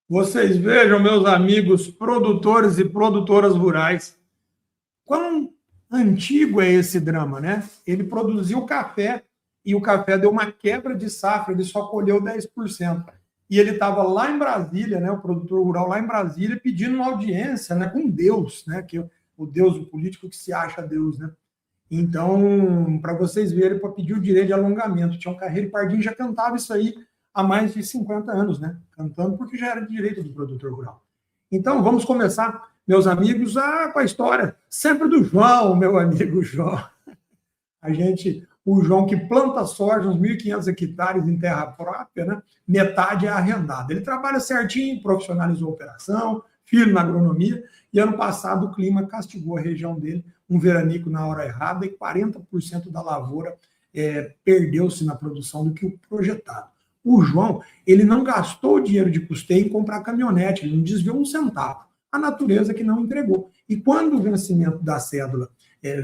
Vocês vejam, meus amigos produtores e produtoras rurais, quão antigo é esse drama, né? Ele produziu café e o café deu uma quebra de safra, ele só colheu 10%. E ele estava lá em Brasília, né, o produtor rural lá em Brasília, pedindo uma audiência, né, com Deus, né, que o Deus, o político que se acha Deus, né? Então, para vocês verem, para pedir o direito de alongamento. Tião Carreiro e Pardinho já cantava isso aí há mais de 50 anos, né? Cantando porque já era de direito do produtor rural. Então, vamos começar, meus amigos, com a história sempre do João, meu amigo João. O João que planta soja, uns 1.500 hectares em terra própria, né? Metade é arrendada. Ele trabalha certinho, profissionalizou a operação, firme na agronomia, e ano passado o clima castigou a região dele, um veranico na hora errada, e 40% da lavoura perdeu-se na produção do que o projetado. O João, ele não gastou o dinheiro de custeio em comprar caminhonete, ele não desviou um centavo. A natureza que não entregou. E quando o vencimento da cédula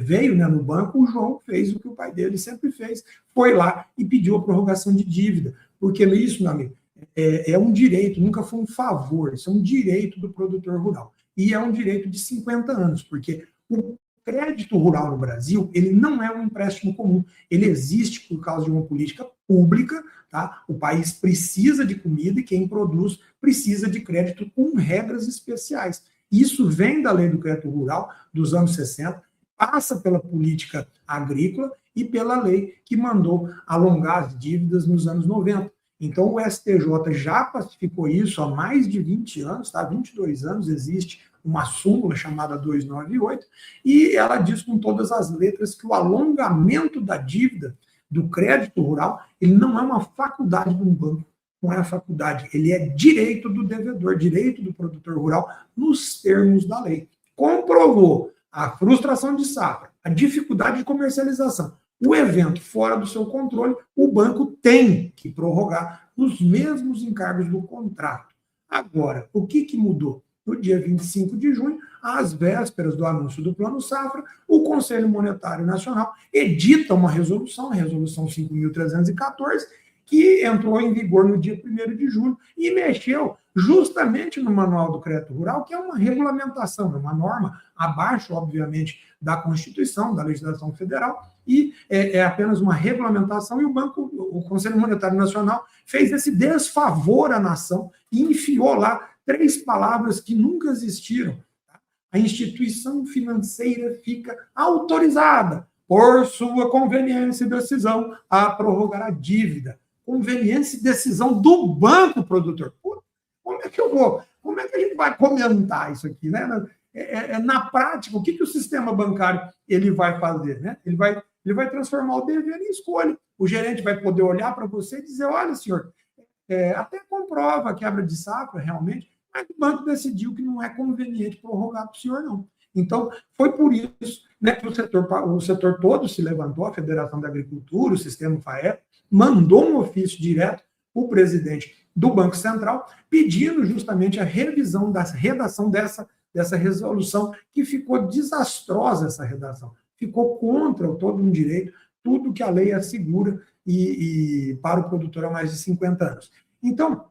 veio, né, no banco, o João fez o que o pai dele sempre fez, foi lá e pediu a prorrogação de dívida, porque isso, meu amigo, é um direito, nunca foi um favor, isso é um direito do produtor rural. E é um direito de 50 anos, porque o crédito rural no Brasil, ele não é um empréstimo comum, ele existe por causa de uma política pública, tá? O país precisa de comida e quem produz precisa de crédito com regras especiais. Isso vem da lei do crédito rural dos anos 60, passa pela política agrícola e pela lei que mandou alongar as dívidas nos anos 90. Então, o STJ já pacificou isso há mais de 20 anos, tá? 22 anos, existe uma súmula chamada 298, e ela diz com todas as letras que o alongamento da dívida do crédito rural, ele não é uma faculdade de um banco, não é uma faculdade, ele é direito do devedor, direito do produtor rural, nos termos da lei. Comprovou a frustração de safra, a dificuldade de comercialização, o evento fora do seu controle, o banco tem que prorrogar os mesmos encargos do contrato. Agora, o que mudou? No dia 25 de junho, às vésperas do anúncio do Plano Safra, o Conselho Monetário Nacional edita uma resolução, a Resolução 5.314, que entrou em vigor no dia 1º de julho e mexeu justamente no Manual do Crédito Rural, que é uma regulamentação, é uma norma abaixo, obviamente, da Constituição, da legislação federal, e é apenas uma regulamentação, e o Conselho Monetário Nacional fez esse desfavor à nação e enfiou lá 3 palavras que nunca existiram. A instituição financeira fica autorizada, por sua conveniência e decisão, a prorrogar a dívida. Conveniência e decisão do banco produtor. Como é que a gente vai comentar isso aqui, né? Na prática, o que o sistema bancário ele vai fazer, né? Ele vai transformar o dever em escolha. O gerente vai poder olhar para você e dizer, olha, senhor, até comprova a quebra de safra, realmente, mas o banco decidiu que não é conveniente prorrogar para o senhor, não. Então, foi por isso, né, que o setor todo se levantou, a Federação da Agricultura, o Sistema FAE, mandou um ofício direto para o presidente do Banco Central, pedindo justamente a revisão da redação dessa resolução, que ficou desastrosa essa redação. Ficou contra todo um direito, tudo que a lei assegura e para o produtor há mais de 50 anos. Então,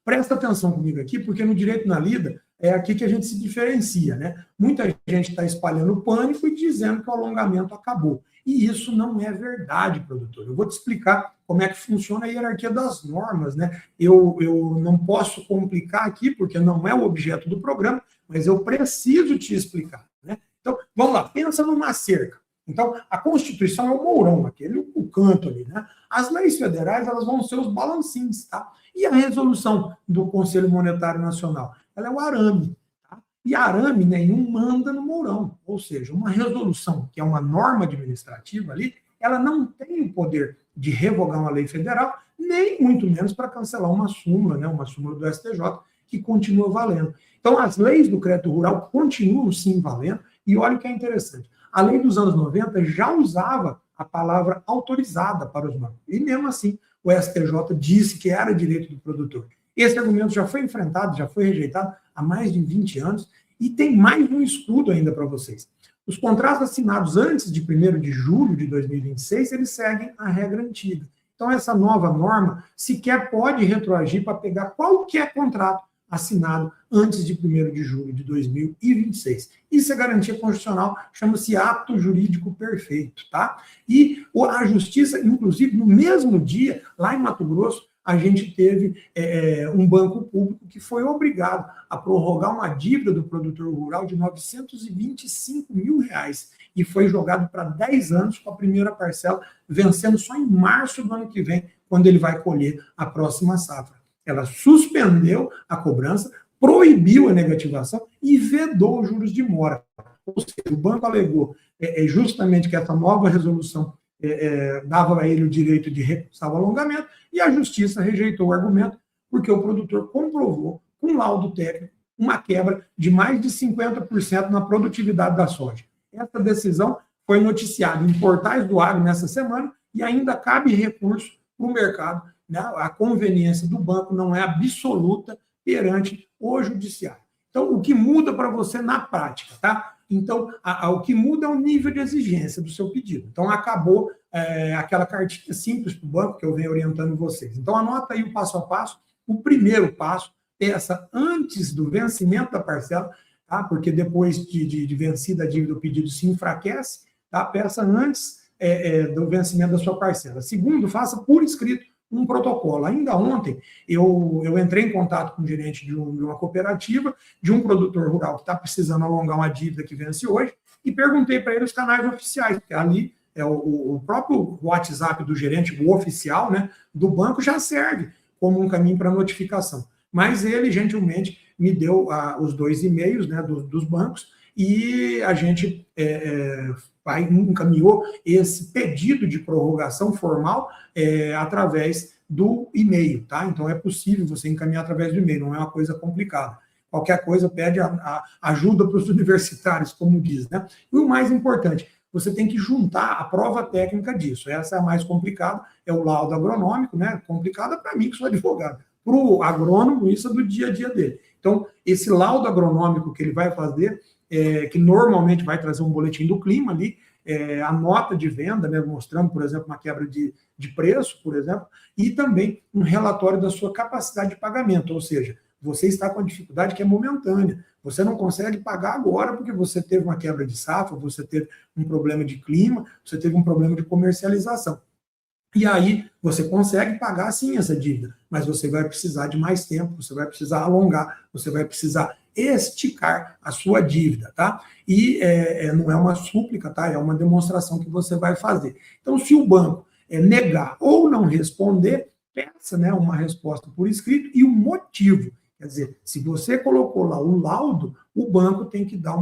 presta atenção comigo aqui, porque no direito na lida é aqui que a gente se diferencia, né? Muita gente está espalhando pânico e dizendo que o alongamento acabou. E isso não é verdade, produtor. Eu vou te explicar como é que funciona a hierarquia das normas, né? Eu não posso complicar aqui, porque não é o objeto do programa, mas eu preciso te explicar, né? Então, vamos lá, pensa numa cerca. Então, a Constituição é o mourão, o canto ali, né? As leis federais, elas vão ser os balancins, tá? E a resolução do Conselho Monetário Nacional? Ela é o arame, tá? E arame nenhum manda no mourão, ou seja, uma resolução, que é uma norma administrativa ali, ela não tem o poder de revogar uma lei federal, nem muito menos para cancelar uma súmula, né? Uma súmula do STJ, que continua valendo. Então, as leis do crédito rural continuam sim valendo, e olha o que é interessante. A lei dos anos 90 já usava a palavra autorizada para os bancos. E mesmo assim, o STJ disse que era direito do produtor. Esse argumento já foi enfrentado, já foi rejeitado há mais de 20 anos, e tem mais um estudo ainda para vocês. Os contratos assinados antes de 1º de julho de 2026, eles seguem a regra antiga. Então, essa nova norma sequer pode retroagir para pegar qualquer contrato assinado antes de 1º de julho de 2026. Isso é garantia constitucional, chama-se ato jurídico perfeito, tá? E a Justiça, inclusive, no mesmo dia, lá em Mato Grosso, a gente teve um banco público que foi obrigado a prorrogar uma dívida do produtor rural de R$ 925 mil, e foi jogado para 10 anos com a primeira parcela, vencendo só em março do ano que vem, quando ele vai colher a próxima safra. Ela suspendeu a cobrança, proibiu a negativação e vedou os juros de mora. Ou seja, o banco alegou justamente que essa nova resolução dava a ele o direito de recusar o alongamento, e a Justiça rejeitou o argumento, porque o produtor comprovou, com laudo técnico, uma quebra de mais de 50% na produtividade da soja. Essa decisão foi noticiada em portais do agro nessa semana, e ainda cabe recurso para o mercado, né? A conveniência do banco não é absoluta perante o judiciário. Então, o que muda para você na prática, tá? Então, o que muda é o nível de exigência do seu pedido. Então, acabou aquela cartinha simples para o banco que eu venho orientando vocês. Então, anota aí o passo a passo. O primeiro passo, peça antes do vencimento da parcela, tá? Porque depois de vencida a dívida, o pedido se enfraquece, tá? Peça antes do vencimento da sua parcela. Segundo, faça por escrito um protocolo. Ainda ontem, eu entrei em contato com o gerente de uma cooperativa, de um produtor rural que está precisando alongar uma dívida que vence hoje, e perguntei para ele os canais oficiais, porque ali o próprio WhatsApp do gerente, o oficial, né, do banco, já serve como um caminho para notificação. Mas ele, gentilmente, me deu os 2 e-mails, né, dos bancos, e a gente encaminhou esse pedido de prorrogação formal através do e-mail, tá? Então é possível você encaminhar através do e-mail, não é uma coisa complicada. Qualquer coisa pede ajuda para os universitários, como diz, né? E o mais importante, você tem que juntar a prova técnica disso. Essa é a mais complicada, é o laudo agronômico, né? Complicada para mim, que sou advogado. Para o agrônomo, isso é do dia a dia dele. Então, esse laudo agronômico que ele vai fazer, que normalmente vai trazer um boletim do clima ali, a nota de venda, né, mostrando, por exemplo, uma quebra de preço, por exemplo, e também um relatório da sua capacidade de pagamento, ou seja, você está com a dificuldade que é momentânea, você não consegue pagar agora porque você teve uma quebra de safra, você teve um problema de clima, você teve um problema de comercialização. E aí você consegue pagar sim essa dívida, mas você vai precisar de mais tempo, você vai precisar alongar, você vai precisar esticar a sua dívida, tá? E não é uma súplica, tá? É uma demonstração que você vai fazer. Então, se o banco negar ou não responder, peça, né, uma resposta por escrito e o motivo. Quer dizer, se você colocou lá o laudo, o banco tem que dar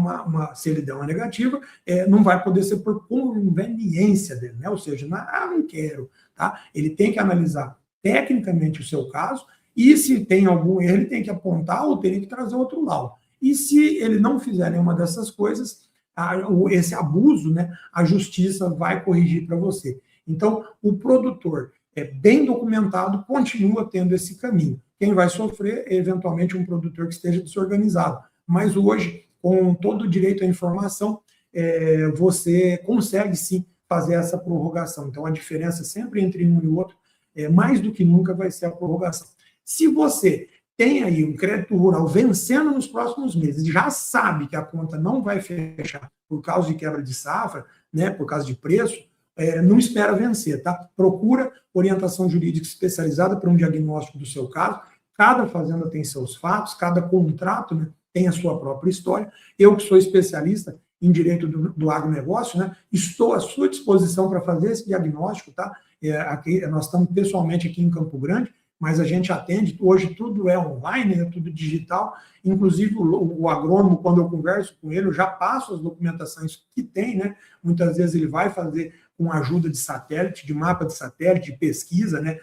se ele der uma negativa, não vai poder ser por conveniência dele, né? Ou seja, não quero, tá? Ele tem que analisar tecnicamente o seu caso, e se tem algum erro, ele tem que apontar ou teria que trazer outro laudo. E se ele não fizer nenhuma dessas coisas, esse abuso, né, a justiça vai corrigir para você. Então, o produtor bem documentado continua tendo esse caminho. Quem vai sofrer é, eventualmente, um produtor que esteja desorganizado. Mas hoje, com todo o direito à informação, você consegue, sim, fazer essa prorrogação. Então, a diferença sempre entre um e o outro, mais do que nunca, vai ser a prorrogação. Se você tem aí um crédito rural vencendo nos próximos meses, já sabe que a conta não vai fechar por causa de quebra de safra, né, por causa de preço, não espera vencer, tá? Procura orientação jurídica especializada para um diagnóstico do seu caso. Cada fazenda tem seus fatos, cada contrato, né, tem a sua própria história. Eu, que sou especialista em direito do agronegócio, né, estou à sua disposição para fazer esse diagnóstico, tá? Aqui, nós estamos pessoalmente aqui em Campo Grande, mas a gente atende, hoje tudo é online, é tudo digital, inclusive o agrônomo, quando eu converso com ele, eu já passo as documentações que tem, né? Muitas vezes ele vai fazer com ajuda de satélite, de mapa de satélite, de pesquisa, né?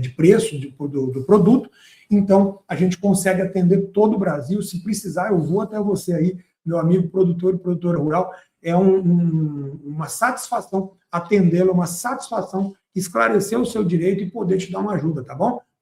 De preço do produto. Então, a gente consegue atender todo o Brasil. Se precisar, eu vou até você aí, meu amigo produtor e produtora rural. É uma satisfação atendê-lo, uma satisfação esclarecer o seu direito e poder te dar uma ajuda, tá bom?